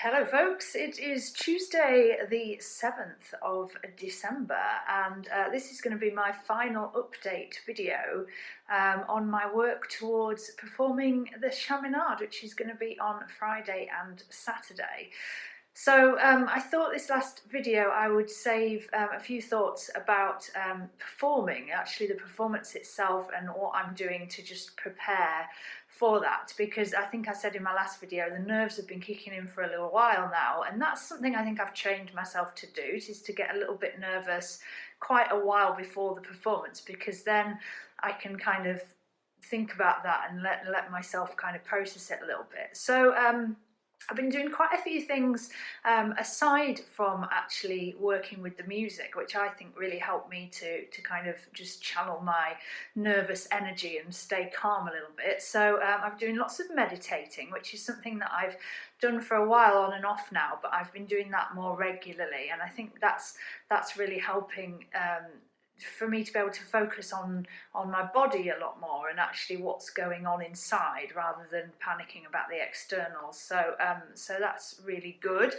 Hello folks, it is Tuesday the 7th of December and this is going to be my final update video on my work towards performing the Chaminade, which is going to be on Friday and Saturday. So I thought this last video I would save a few thoughts about performing, actually the performance itself and what I'm doing to just prepare for that, because I think I said in my last video the nerves have been kicking in for a little while now, and that's something I think I've trained myself to do, is to get a little bit nervous quite a while before the performance, because then I can kind of think about that and let myself kind of process it a little bit. So I've been doing quite a few things aside from actually working with the music, which I think really helped me to kind of just channel my nervous energy and stay calm a little bit. So I'm doing lots of meditating, which is something that I've done for a while on and off now, but I've been doing that more regularly, and I think that's really helping for me to be able to focus on my body a lot more and actually what's going on inside, rather than panicking about the externals. So that's really good.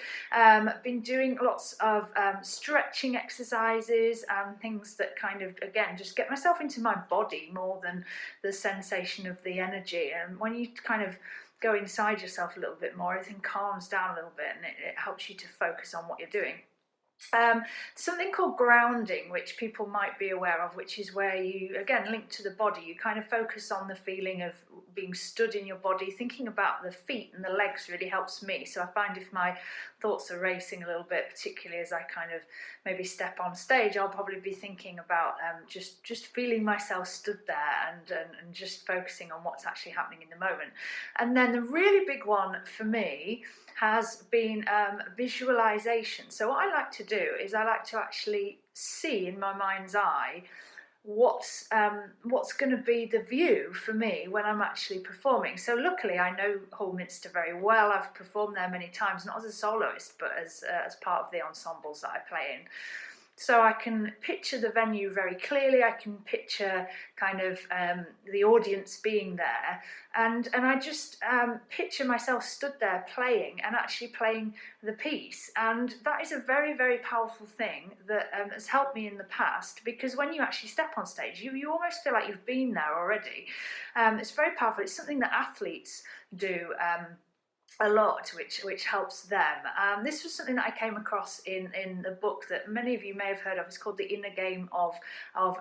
Been doing lots of stretching exercises and things that kind of, again, just get myself into my body more than the sensation of the energy. And when you kind of go inside yourself a little bit more, everything calms down a little bit, and it helps you to focus on what you're doing. Something called grounding, which people might be aware of, which is where you, again, link to the body. You kind of focus on the feeling of being stood in your body. Thinking about the feet and the legs really helps me. So I find if my thoughts are racing a little bit, particularly as I kind of maybe step on stage, I'll probably be thinking about just feeling myself stood there and just focusing on what's actually happening in the moment. And then the really big one for me has been visualization. So what I like to do is I like to actually see in my mind's eye what's going to be the view for me when I'm actually performing. So luckily I know Hullminster very well. I've performed there many times, not as a soloist, but as part of the ensembles that I play in. So I can picture the venue very clearly. I can picture kind of the audience being there, and I just picture myself stood there playing and actually playing the piece. And that is a very, very powerful thing that has helped me in the past, because when you actually step on stage, you almost feel like you've been there already. It's very powerful. It's something that athletes do a lot, which helps them. This was something that I came across in the book that many of you may have heard of. It's called The Inner Game of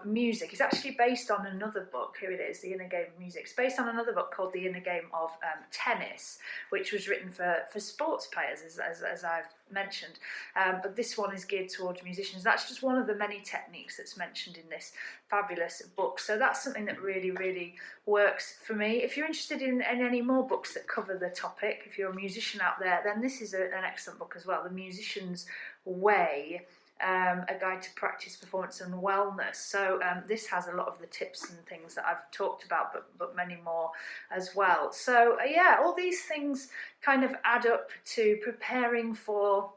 Music. It's actually based on another book. Here it is, The Inner Game of Music. It's based on another book called The Inner Game of Tennis, which was written for sports players, as I've mentioned. But this one is geared towards musicians. That's just one of the many techniques that's mentioned in this fabulous book. So that's something that really, really works for me. If you're interested in any more books that cover the topic, if you're a musician out there, then this is an excellent book as well, The Musician's Way, a guide to practice, performance and wellness. So this has a lot of the tips and things that I've talked about, but many more as well. So yeah, all these things kind of add up to preparing for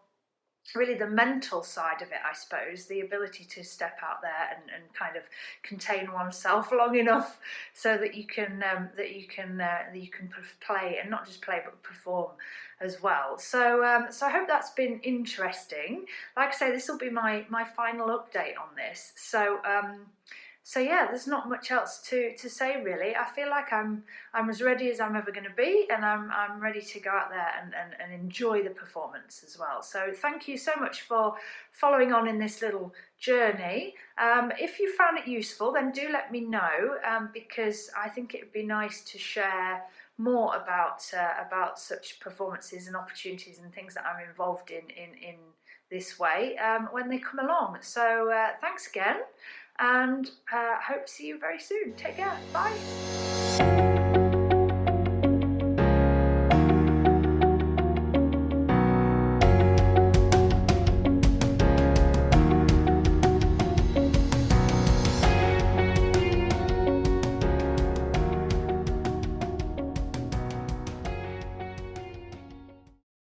really the mental side of it, I suppose, the ability to step out there and kind of contain oneself long enough so that you can play, and not just play but perform as well. So I hope that's been interesting. Like I say, this will be my final update on this. So yeah, there's not much else to say really. I feel like I'm as ready as I'm ever going to be, and I'm ready to go out there and enjoy the performance as well. So thank you so much for following on in this little journey. If you found it useful, then do let me know, because I think it would be nice to share more about such performances and opportunities and things that I'm involved in this way when they come along. So thanks again, and hope to see you very soon. Take care. Bye.